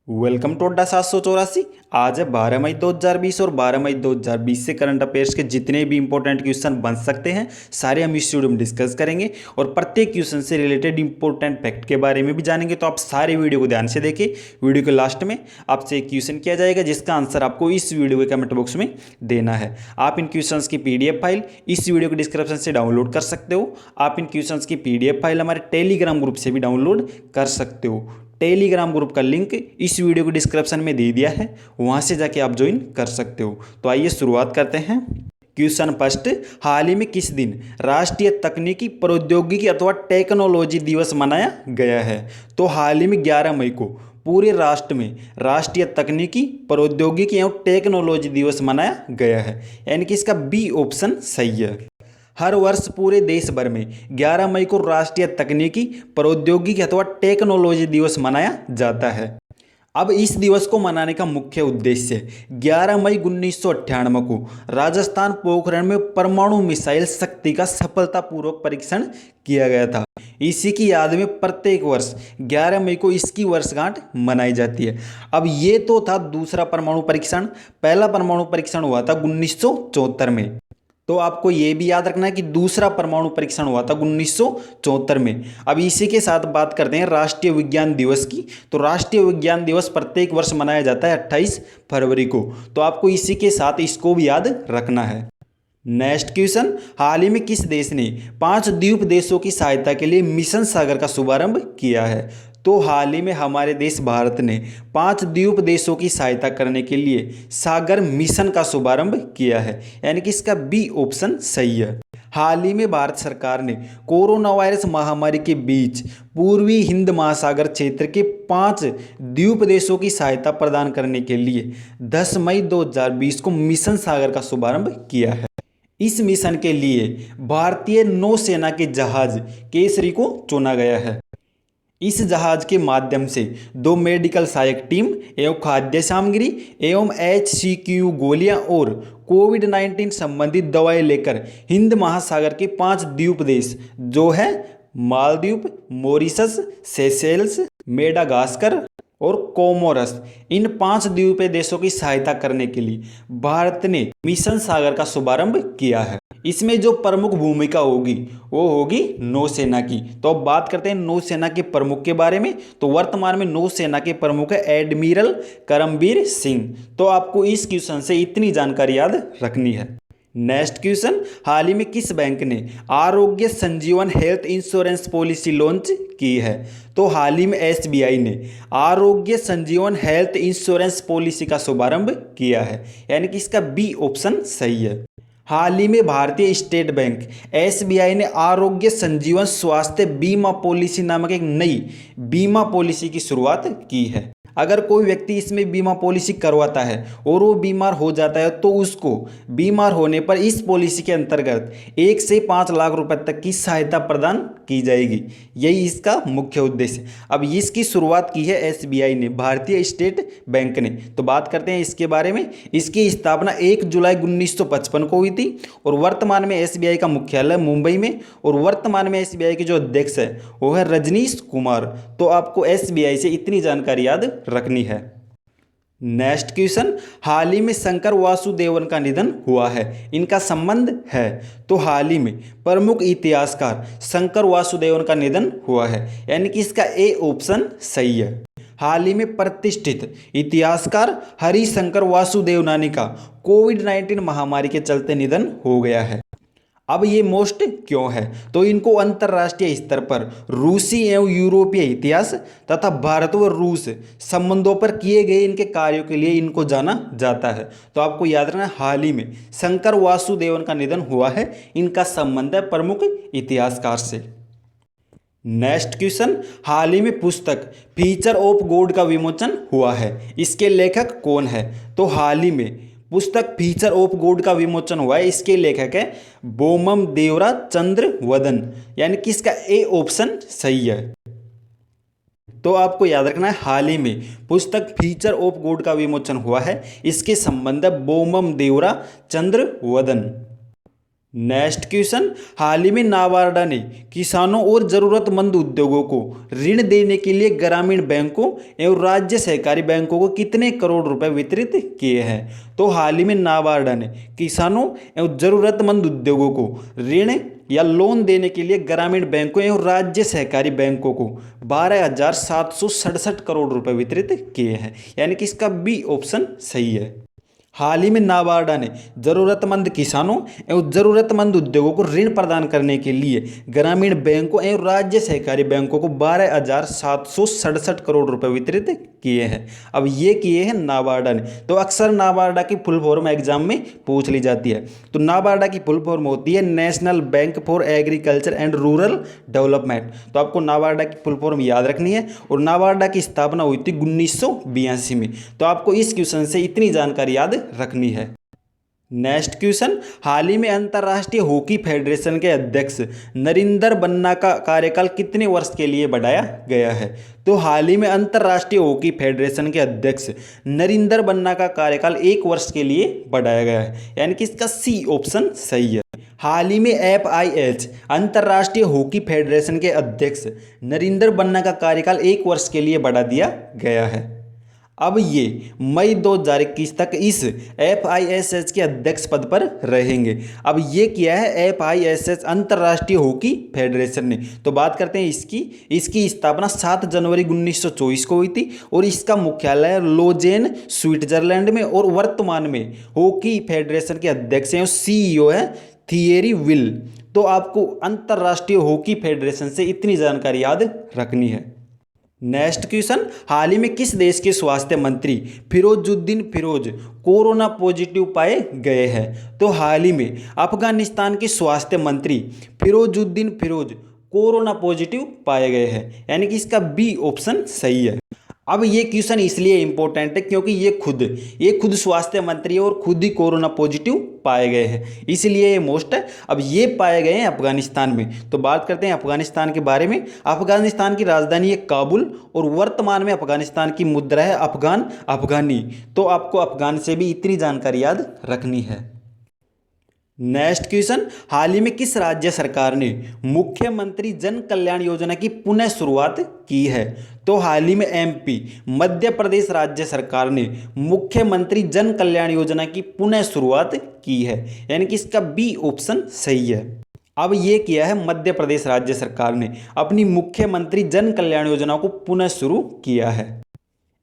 Welcome to अड्डा 784। आज है 12 मई 2020 और 12 मई 2020 से करंट अफेयर्स के जितने भी इंपॉर्टेंट क्वेश्चन बन सकते हैं सारे हम इस वीडियो में डिस्कस करेंगे और प्रत्येक क्वेश्चन से रिलेटेड इंपॉर्टेंट फैक्ट के बारे में भी जानेंगे। तो आप सारे वीडियो को ध्यान से देखें। वीडियो के लास्ट में आपसे एक क्वेश्चन किया जाएगा जिसका आंसर आपको इस वीडियो के कमेंट बॉक्स में देना है। आप इन क्वेश्चन की PDF फाइल इस वीडियो के डिस्क्रिप्शन से डाउनलोड कर सकते हो। आप इन क्वेश्चन की PDF फाइल हमारे टेलीग्राम ग्रुप से भी डाउनलोड कर सकते हो। टेलीग्राम ग्रुप का लिंक इस वीडियो के डिस्क्रिप्शन में दे दिया है, वहां से जाके आप ज्वाइन कर सकते हो। तो आइए शुरुआत करते हैं। क्वेश्चन फर्स्ट, हाल ही में किस दिन राष्ट्रीय तकनीकी प्रौद्योगिकी अथवा टेक्नोलॉजी दिवस मनाया गया है? तो हाल ही में 11 मई को पूरे राष्ट्र में राष्ट्रीय तकनीकी प्रौद्योगिकी एवं टेक्नोलॉजी दिवस मनाया गया है, यानी कि इसका बी ऑप्शन सही है। हर वर्ष पूरे देश भर में 11 मई को राष्ट्रीय तकनीकी प्रौद्योगिकी अथवा टेक्नोलॉजी दिवस मनाया जाता है। अब इस दिवस को मनाने का मुख्य उद्देश्य 11 मई 1998 को राजस्थान पोखरण में परमाणु मिसाइल शक्ति का सफलतापूर्वक परीक्षण किया गया था। इसी की याद में प्रत्येक वर्ष 11 मई को इसकी वर्षगांठ मनाई जाती है। अब ये तो था दूसरा परमाणु परीक्षण। पहला परमाणु परीक्षण हुआ था 1974 में। तो आपको ये भी याद रखना है कि दूसरा परमाणु परीक्षण हुआ था 1974 में। अब इसी के साथ बात करते हैं राष्ट्रीय विज्ञान दिवस की। तो राष्ट्रीय विज्ञान दिवस प्रत्येक वर्ष मनाया जाता है 28 फरवरी को। तो आपको इसी के साथ इसको भी याद रखना है। नेक्स्ट क्वेश्चन, हाल ही में किस देश ने 5 द्वीप देशों की सहायता के लिए मिशन सागर का शुभारंभ किया है? तो हाल ही में हमारे देश भारत ने 5 द्वीप देशों की सहायता करने के लिए सागर मिशन का शुभारंभ किया है, यानी कि इसका बी ऑप्शन सही है। हाल ही में भारत सरकार ने कोरोना वायरस महामारी के बीच पूर्वी हिंद महासागर क्षेत्र के 5 द्वीप देशों की सहायता प्रदान करने के लिए 10 मई 2020 को मिशन सागर का शुभारंभ किया है। इस मिशन के लिए भारतीय नौसेना के जहाज केसरी को चुना गया है। इस जहाज के माध्यम से 2 मेडिकल सहायक टीम एवं खाद्य सामग्री एवं HCQ गोलियां और कोविड-19 संबंधित दवाएं लेकर हिंद महासागर के 5 द्वीप देश जो है मालदीव, मॉरिशस, सेशेल्स, मेडागास्कर और कोमोरस, इन 5 द्वीपीय देशों की सहायता करने के लिए भारत ने मिशन सागर का शुभारंभ किया है। इसमें जो प्रमुख भूमिका होगी वो होगी नौसेना की। तो अब बात करते हैं नौसेना के प्रमुख के बारे में। तो वर्तमान में नौसेना के प्रमुख है एडमिरल करमबीर सिंह। तो आपको इस क्वेश्चन से इतनी जानकारी याद रखनी है। नेक्स्ट क्वेश्चन, हाल ही में किस बैंक ने आरोग्य संजीवन हेल्थ इंश्योरेंस पॉलिसी लॉन्च की है? तो हाल ही में SBI ने आरोग्य संजीवन हेल्थ इंश्योरेंस पॉलिसी का शुभारंभ किया है, यानी कि इसका बी ऑप्शन सही है। हाल ही में भारतीय स्टेट बैंक SBI ने आरोग्य संजीवन स्वास्थ्य बीमा पॉलिसी नामक एक नई बीमा पॉलिसी की शुरुआत की है। अगर कोई व्यक्ति इसमें बीमा पॉलिसी करवाता है और वो बीमार हो जाता है तो उसको बीमार होने पर इस पॉलिसी के अंतर्गत 1 से 5 लाख रुपए तक की सहायता प्रदान की जाएगी। यही इसका मुख्य उद्देश्य। अब इसकी शुरुआत की है SBI ने, भारतीय स्टेट बैंक ने। तो बात करते हैं इसके बारे में। इसकी स्थापना 1 जुलाई 1955 को हुई थी और वर्तमान में SBI का मुख्यालय मुंबई में और वर्तमान में SBI के जो अध्यक्ष है वो है रजनीश कुमार। तो आपको SBI से इतनी जानकारी याद रखनी है। नेक्स्ट क्वेश्चन, हाल ही में शंकर वासुदेवन का निधन हुआ है, इनका संबंध है? तो हाल ही में प्रमुख इतिहासकार शंकर वासुदेवन का निधन हुआ है, यानी कि इसका ए ऑप्शन सही है। हाल ही में प्रतिष्ठित इतिहासकार हरिशंकर वासुदेवनानी का कोविड-19 महामारी के चलते निधन हो गया है। अब ये मोस्ट क्यों है? तो इनको अंतर्राष्ट्रीय स्तर पर रूसी एवं यूरोपीय इतिहास तथा भारत व रूस संबंधों पर किए गए इनके कार्यों के लिए इनको जाना जाता है। तो आपको याद रखना, हाल ही में शंकर वासुदेवन का निधन हुआ है, इनका संबंध है प्रमुख इतिहासकार से। नेक्स्ट क्वेश्चन, हाल ही में पुस्तक फीचर ऑफ गॉड का विमोचन हुआ है, इसके लेखक कौन है? तो हाल ही में पुस्तक फीचर ऑफ गॉड का विमोचन हुआ है, इसके लेखक है बोमम देवरा चंद्र वदन, यानी कि इसका ए ऑप्शन सही है। तो आपको याद रखना है, हाल ही में पुस्तक फीचर ऑफ गॉड का विमोचन हुआ है, इसके संबंध है बोमम देवरा चंद्र वदन। नेक्स्ट क्वेश्चन, हाल ही में नाबार्ड ने किसानों और जरूरतमंद उद्योगों को ऋण देने के लिए ग्रामीण बैंकों एवं राज्य सहकारी बैंकों को कितने करोड़ रुपए वितरित किए हैं? तो हाल ही में नाबार्ड ने किसानों एवं जरूरतमंद उद्योगों को ऋण या लोन देने के लिए ग्रामीण बैंकों एवं राज्य सहकारी बैंकों को 12,767 करोड़ रुपए वितरित किए हैं, यानी कि इसका बी ऑप्शन सही है। हाल ही में नाबार्ड ने जरूरतमंद किसानों एवं जरूरतमंद उद्योगों को ऋण प्रदान करने के लिए ग्रामीण बैंकों एवं राज्य सहकारी बैंकों को 12,767 करोड़ रुपए वितरित किए हैं। अब ये किए हैं नाबार्ड ने। तो अक्सर नाबार्ड की फुल फॉर्म एग्जाम में पूछ ली जाती है। तो नाबार्ड की फुल फॉर्म होती है national bank for agriculture and rural development. तो आपको नाबार्ड की फुल फॉर्म याद रखनी है। और नाबार्ड की स्थापना हुई थी 1982 में। तो आपको इस क्वेश्चन से इतनी जानकारी याद रखनी है। नेक्स्ट क्वेश्चन, हाल ही में अंतर्राष्ट्रीय हॉकी फेडरेशन के अध्यक्ष नरिंदर बन्ना का कार्यकाल कितने वर्ष के लिए बढ़ाया गया है? तो हाल ही में अंतर्राष्ट्रीय हॉकी फेडरेशन के अध्यक्ष नरिंदर बन्ना का कार्यकाल 1 वर्ष के लिए बढ़ाया गया है, यानी कि इसका सी ऑप्शन सही है। हाल ही में FIH अंतर्राष्ट्रीय हॉकी फेडरेशन के अध्यक्ष नरिंदर बन्ना का कार्यकाल 1 वर्ष के लिए बढ़ा दिया गया है। अब ये मई 2021 तक इस FIHH के अध्यक्ष पद पर रहेंगे। अब ये किया है FIHH अंतर्राष्ट्रीय हॉकी फेडरेशन ने। तो बात करते हैं इसकी स्थापना 7 जनवरी 1924 को हुई थी और इसका मुख्यालय लोजेन स्विट्जरलैंड में। और वर्तमान में हॉकी फेडरेशन के अध्यक्ष हैं, CEO है थियरी विल। तो आपको अंतर्राष्ट्रीय हॉकी फेडरेशन से इतनी जानकारी याद रखनी है। नेक्स्ट क्वेश्चन, हाल ही में किस देश के स्वास्थ्य मंत्री फिरोजुद्दीन फिरोज कोरोना पॉजिटिव पाए गए हैं? तो हाल ही में अफगानिस्तान के स्वास्थ्य मंत्री फिरोजुद्दीन फिरोज कोरोना पॉजिटिव पाए गए हैं, यानी कि इसका बी ऑप्शन सही है। अब ये क्वेश्चन इसलिए इंपॉर्टेंट है क्योंकि ये खुद स्वास्थ्य मंत्री है और खुद ही कोरोना पॉजिटिव पाए गए हैं, इसलिए ये मोस्ट है। अब ये पाए गए हैं अफगानिस्तान में। तो बात करते हैं अफगानिस्तान के बारे में। अफगानिस्तान की राजधानी है काबुल और वर्तमान में अफगानिस्तान की मुद्रा है अफगानी। तो आपको अफगान से भी इतनी जानकारी याद रखनी है। नेक्स्ट क्वेश्चन, हाल ही में किस राज्य सरकार ने मुख्यमंत्री जन कल्याण योजना की पुनः शुरुआत की है? तो हाल ही में MP मध्य प्रदेश राज्य सरकार ने मुख्यमंत्री जन कल्याण योजना की पुनः शुरुआत की है, यानी कि इसका बी ऑप्शन सही है। अब ये किया है मध्य प्रदेश राज्य सरकार ने अपनी मुख्यमंत्री जन कल्याण योजना को पुनः शुरू किया है।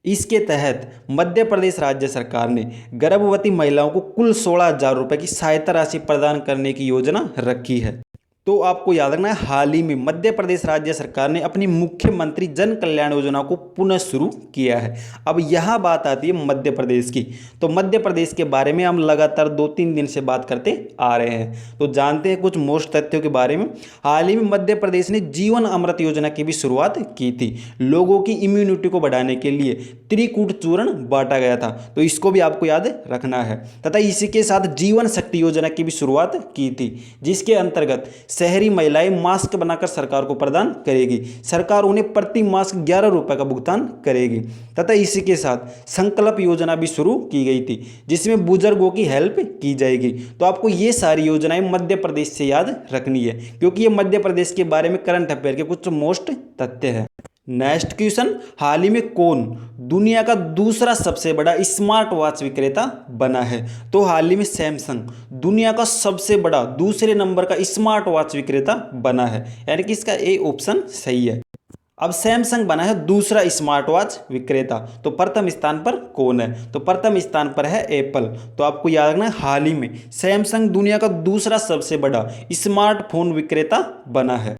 इसके तहत मध्य प्रदेश राज्य सरकार ने गर्भवती महिलाओं को कुल 16,000 रुपये की सहायता राशि प्रदान करने की योजना रखी है। तो आपको याद रखना है, हाल ही में मध्य प्रदेश राज्य सरकार ने अपनी मुख्यमंत्री जन कल्याण योजना को पुनः शुरू किया है। अब यहाँ बात आती है मध्य प्रदेश की। तो मध्य प्रदेश के बारे में हम लगातार 2-3 दिन से बात करते आ रहे हैं। तो जानते हैं कुछ मोस्ट तथ्यों के बारे में। हाल ही में मध्य प्रदेश ने जीवन अमृत योजना की भी शुरुआत की थी। लोगों की इम्यूनिटी को बढ़ाने के लिए त्रिकूट चूर्ण बांटा गया था, तो इसको भी आपको याद रखना है। तथा इसी के साथ जीवन शक्ति योजना की भी शुरुआत की थी, जिसके अंतर्गत शहरी महिलाएं मास्क बनाकर सरकार को प्रदान करेगी। सरकार उन्हें प्रति मास्क 11 रुपये का भुगतान करेगी। तथा इसी के साथ संकल्प योजना भी शुरू की गई थी, जिसमें बुजुर्गों की हेल्प की जाएगी। तो आपको ये सारी योजनाएं मध्य प्रदेश से याद रखनी है, क्योंकि ये मध्य प्रदेश के बारे में करंट अफेयर के कुछ मोस्ट तथ्य हैं। नेक्स्ट क्वेश्चन, हाल ही में कौन दुनिया का दूसरा सबसे बड़ा स्मार्ट वॉच विक्रेता बना है? तो हाल ही में सैमसंग दुनिया का सबसे बड़ा दूसरे नंबर का स्मार्ट वॉच विक्रेता बना है, यानी कि इसका ए ऑप्शन सही है। अब सैमसंग बना है दूसरा स्मार्ट वॉच विक्रेता। तो प्रथम स्थान पर कौन है? तो प्रथम स्थान पर है एप्पल। तो आपको याद रखना है, हाल ही में सैमसंग दुनिया का दूसरा सबसे बड़ा स्मार्टफोन विक्रेता बना है।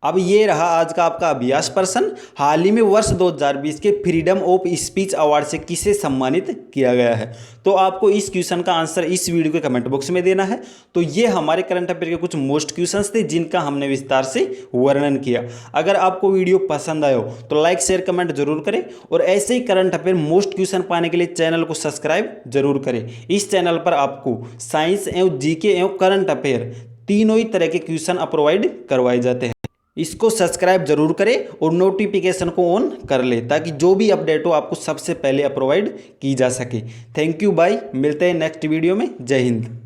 अब ये रहा आज का आपका अभ्यास प्रश्न। हाल ही में वर्ष 2020 के फ्रीडम ऑफ स्पीच अवार्ड से किसे सम्मानित किया गया है? तो आपको इस क्वेश्चन का आंसर इस वीडियो के कमेंट बॉक्स में देना है। तो ये हमारे करंट अफेयर के कुछ मोस्ट क्वेश्चंस थे, जिनका हमने विस्तार से वर्णन किया। अगर आपको वीडियो पसंद आयो तो लाइक शेयर कमेंट जरूर करें, और ऐसे ही करंट अफेयर मोस्ट क्वेश्चन पाने के लिए चैनल को सब्सक्राइब जरूर करें। इस चैनल पर आपको साइंस एवं जीके एवं करंट अफेयर तीनों ही तरह के क्वेश्चन प्रोवाइड करवाए जाते हैं। इसको सब्सक्राइब जरूर करें और नोटिफिकेशन को ऑन कर ले, ताकि जो भी अपडेट हो आपको सबसे पहले प्रोवाइड की जा सके। Thank you, bye. मिलते हैं नेक्स्ट वीडियो में। जय हिंद।